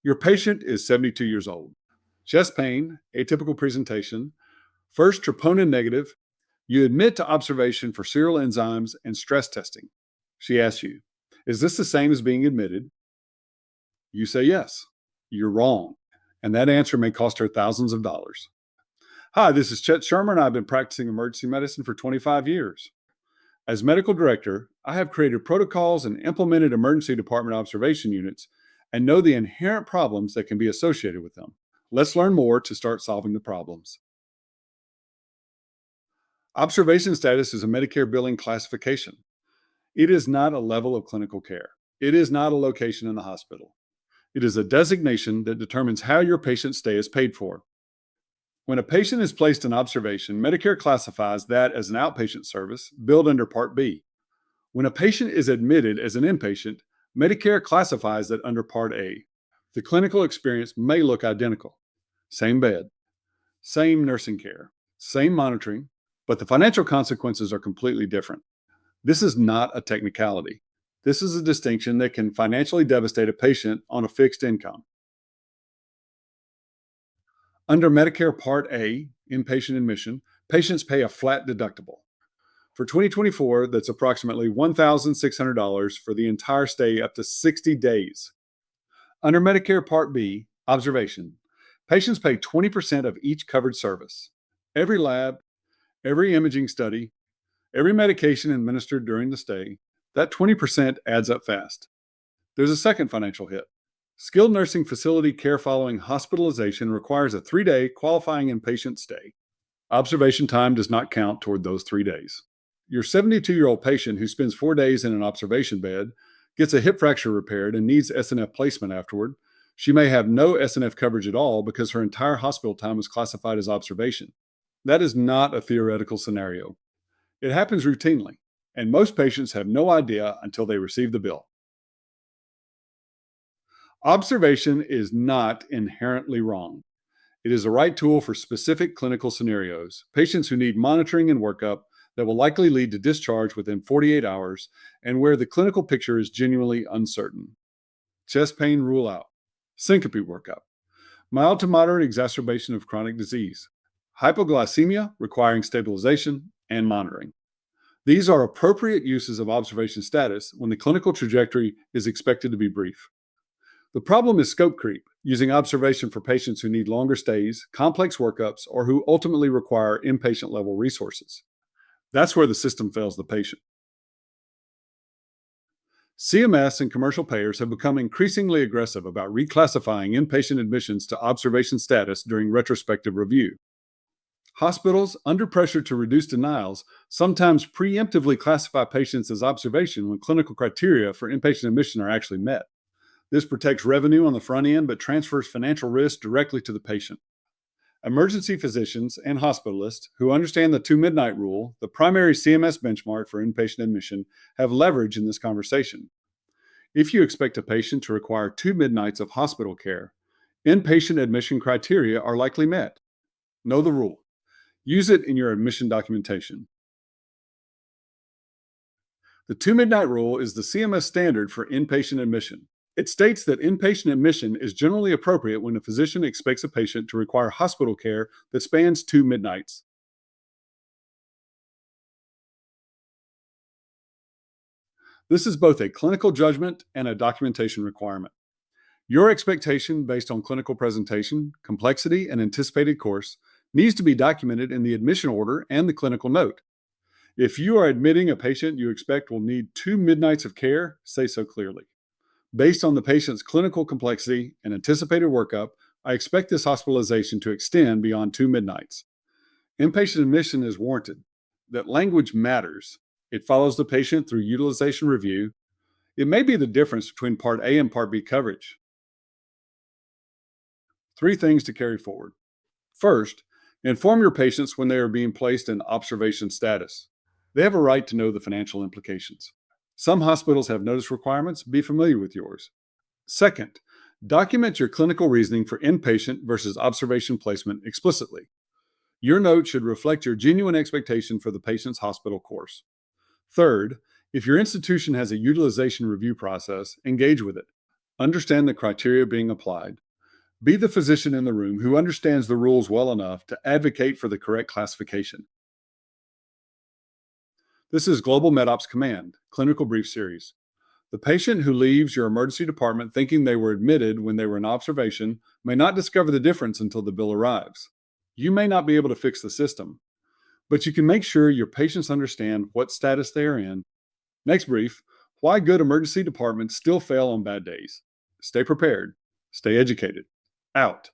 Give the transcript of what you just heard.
Your patient is 72 years old. Chest pain, atypical presentation, first troponin negative. You admit to observation for serial enzymes and stress testing. She asks you, is this the same as being admitted? You say yes. You're wrong. And that answer may cost her thousands of dollars. Hi, this is Chet Shermer, and I've been practicing emergency medicine for 25 years. As medical director, I have created protocols and implemented emergency department observation units and know the inherent problems that can be associated with them. Let's learn more to start solving the problems. Observation status is a Medicare billing classification. It is not a level of clinical care. It is not a location in the hospital. It is a designation that determines how your patient's stay is paid for. When a patient is placed in observation, Medicare classifies that as an outpatient service billed under Part B. When a patient is admitted as an inpatient, Medicare classifies that under Part A. The clinical experience may look identical. Same bed, same nursing care, same monitoring, but the financial consequences are completely different. This is not a technicality. This is a distinction that can financially devastate a patient on a fixed income. Under Medicare Part A, inpatient admission, patients pay a flat deductible. For 2024, that's approximately $1,600 for the entire stay up to 60 days. Under Medicare Part B, observation, patients pay 20% of each covered service. Every lab, every imaging study, every medication administered during the stay, that 20% adds up fast. There's a second financial hit. Skilled nursing facility care following hospitalization requires a 3-day qualifying inpatient stay. Observation time does not count toward those 3 days. Your 72-year-old patient who spends 4 days in an observation bed, gets a hip fracture repaired, and needs SNF placement afterward. She may have no SNF coverage at all because her entire hospital time is classified as observation. That is not a theoretical scenario. It happens routinely, and most patients have no idea until they receive the bill. Observation is not inherently wrong. It is the right tool for specific clinical scenarios, patients who need monitoring and workup that will likely lead to discharge within 48 hours, and where the clinical picture is genuinely uncertain. Chest pain rule out. Syncope workup. Mild to moderate exacerbation of chronic disease. Hypoglycemia requiring stabilization and monitoring. These are appropriate uses of observation status when the clinical trajectory is expected to be brief. The problem is scope creep, using observation for patients who need longer stays, complex workups, or who ultimately require inpatient-level resources. That's where the system fails the patient. CMS and commercial payers have become increasingly aggressive about reclassifying inpatient admissions to observation status during retrospective review. Hospitals, under pressure to reduce denials, sometimes preemptively classify patients as observation when clinical criteria for inpatient admission are actually met. This protects revenue on the front end, but transfers financial risk directly to the patient. Emergency physicians and hospitalists who understand the 2 midnight rule, the primary CMS benchmark for inpatient admission, have leverage in this conversation. If you expect a patient to require 2 midnights of hospital care, inpatient admission criteria are likely met. Know the rule. Use it in your admission documentation. The 2 midnight rule is the CMS standard for inpatient admission. It states that inpatient admission is generally appropriate when a physician expects a patient to require hospital care that spans 2 midnights. This is both a clinical judgment and a documentation requirement. Your expectation based on clinical presentation, complexity, and anticipated course needs to be documented in the admission order and the clinical note. If you are admitting a patient you expect will need 2 midnights of care, say so clearly. Based on the patient's clinical complexity and anticipated workup, I expect this hospitalization to extend beyond 2 midnights. Inpatient admission is warranted. That language matters. It follows the patient through utilization review. It may be the difference between Part A and Part B coverage. 3 things to carry forward. First, inform your patients when they are being placed in observation status. They have a right to know the financial implications. Some hospitals have notice requirements. Be familiar with yours. Second, document your clinical reasoning for inpatient versus observation placement explicitly. Your note should reflect your genuine expectation for the patient's hospital course. Third, if your institution has a utilization review process, engage with it. Understand the criteria being applied. Be the physician in the room who understands the rules well enough to advocate for the correct classification. This is Global MedOps Command, Clinical Brief Series. The patient who leaves your emergency department thinking they were admitted when they were in observation may not discover the difference until the bill arrives. You may not be able to fix the system, but you can make sure your patients understand what status they are in. Next brief, why good emergency departments still fail on bad days. Stay prepared. Stay educated. Out.